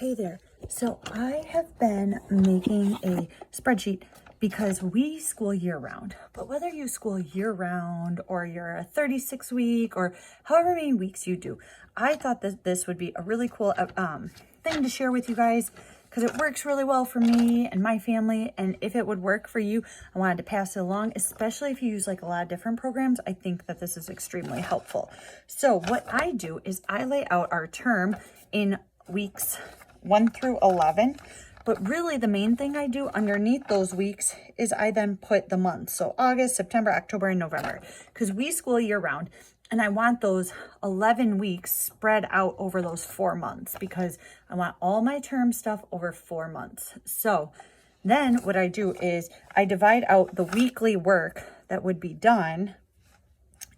Hey there. So I have been making a spreadsheet because we school year round. But whether you school year round or you're a 36 week or however many weeks you do, I thought that this would be a really cool thing to share with you guys because it works really well for me and my family. And if it would work for you, I wanted to pass it along, especially if you use like a lot of different programs. I think that this is extremely helpful. So what I do is I lay out our term in weeks 1 through 11, but really the main thing I do underneath those weeks is I then put the months. So August, September, October, and November, because we school year round. And I want those 11 weeks spread out over those 4 months because I want all my term stuff over 4 months. So then what I do is I divide out the weekly work that would be done.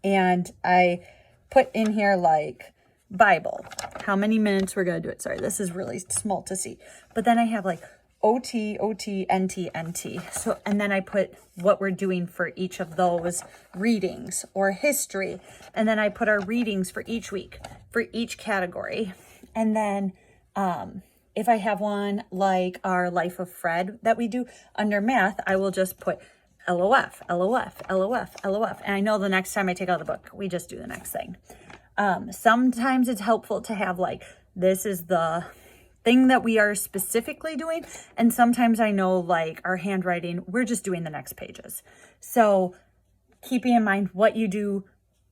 And I put in here like Bible, how many minutes we're going to do it. Sorry, this is really small to see. But then I have like OT, OT, NT, NT. So, and then I put what we're doing for each of those readings or history. And then I put our readings for each week, for each category. And then if I have one like our Life of Fred that we do under math, I will just put LOF, LOF, LOF, LOF. And I know the next time I take out the book, we just do the next thing. Sometimes it's helpful to have like, this is the thing that we are specifically doing. And sometimes I know like our handwriting, we're just doing the next pages. So keeping in mind what you do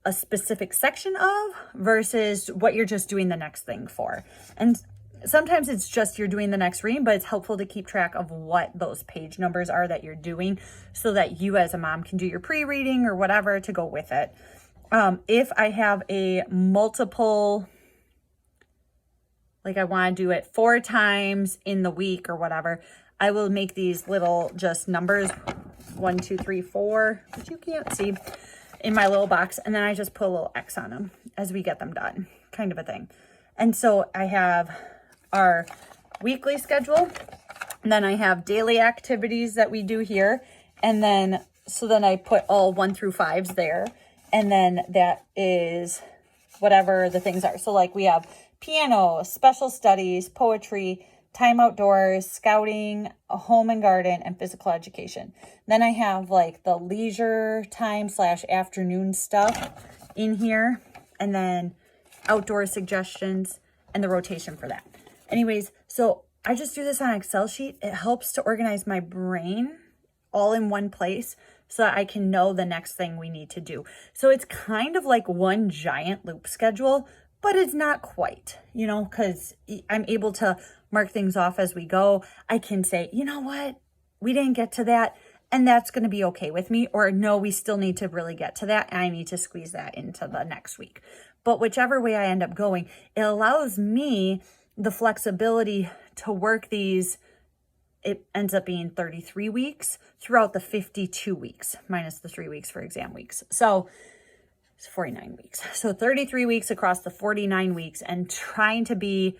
a specific section of versus what you're just doing the next thing for. And sometimes it's just you're doing the next reading, but it's helpful to keep track of what those page numbers are that you're doing so that you as a mom can do your pre-reading or whatever to go with it. If I have a multiple, like I want to do it 4 times in the week or whatever, I will make these little just numbers, 1, 2, 3, 4, which you can't see in my little box. And then I just put a little X on them as we get them done, kind of a thing. And so I have our weekly schedule, and then I have daily activities that we do here. And then, so then I put all 1 through 5s there. And then that is whatever the things are. So like we have piano, special studies, poetry, time outdoors, scouting, a home and garden, and physical education. Then I have like the leisure time / afternoon stuff in here. And then outdoor suggestions and the rotation for that. Anyways, so I just do this on an Excel sheet. It helps to organize my brain all in one place so that I can know the next thing we need to do. So it's kind of like one giant loop schedule, but it's not quite, you know, because I'm able to mark things off as we go. I can say, you know what, we didn't get to that, and that's going to be okay with me. Or no, we still need to really get to that, and I need to squeeze that into the next week. But whichever way I end up going, it allows me the flexibility to work these. It ends up being 33 weeks throughout the 52 weeks, minus the 3 weeks for exam weeks. So it's 49 weeks. So 33 weeks across the 49 weeks, and trying to be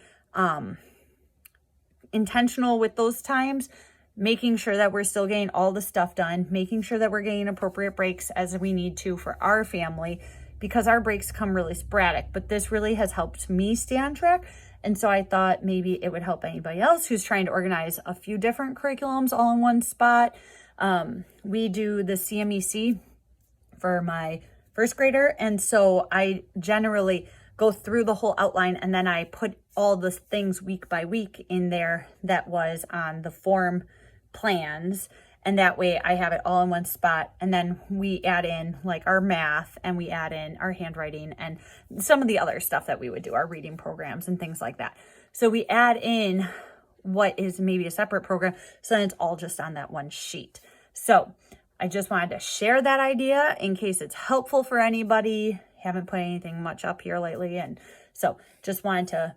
intentional with those times, making sure that we're still getting all the stuff done, making sure that we're getting appropriate breaks as we need to for our family, because our breaks come really sporadic. But this really has helped me stay on track. And so I thought maybe it would help anybody else who's trying to organize a few different curriculums all in one spot. We do the CMEC for my first grader. And so I generally go through the whole outline, and then I put all the things week by week in there that was on the form plans. And that way I have it all in one spot. And then we add in like our math, and we add in our handwriting and some of the other stuff that we would do, our reading programs and things like that. So we add in what is maybe a separate program. So then it's all just on that one sheet. So I just wanted to share that idea in case it's helpful for anybody. Haven't put anything much up here lately. And so just wanted to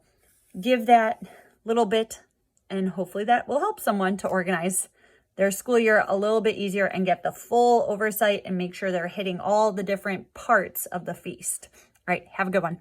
give that little bit, and hopefully that will help someone to organize their school year a little bit easier and get the full oversight and make sure they're hitting all the different parts of the feast. All right, have a good one.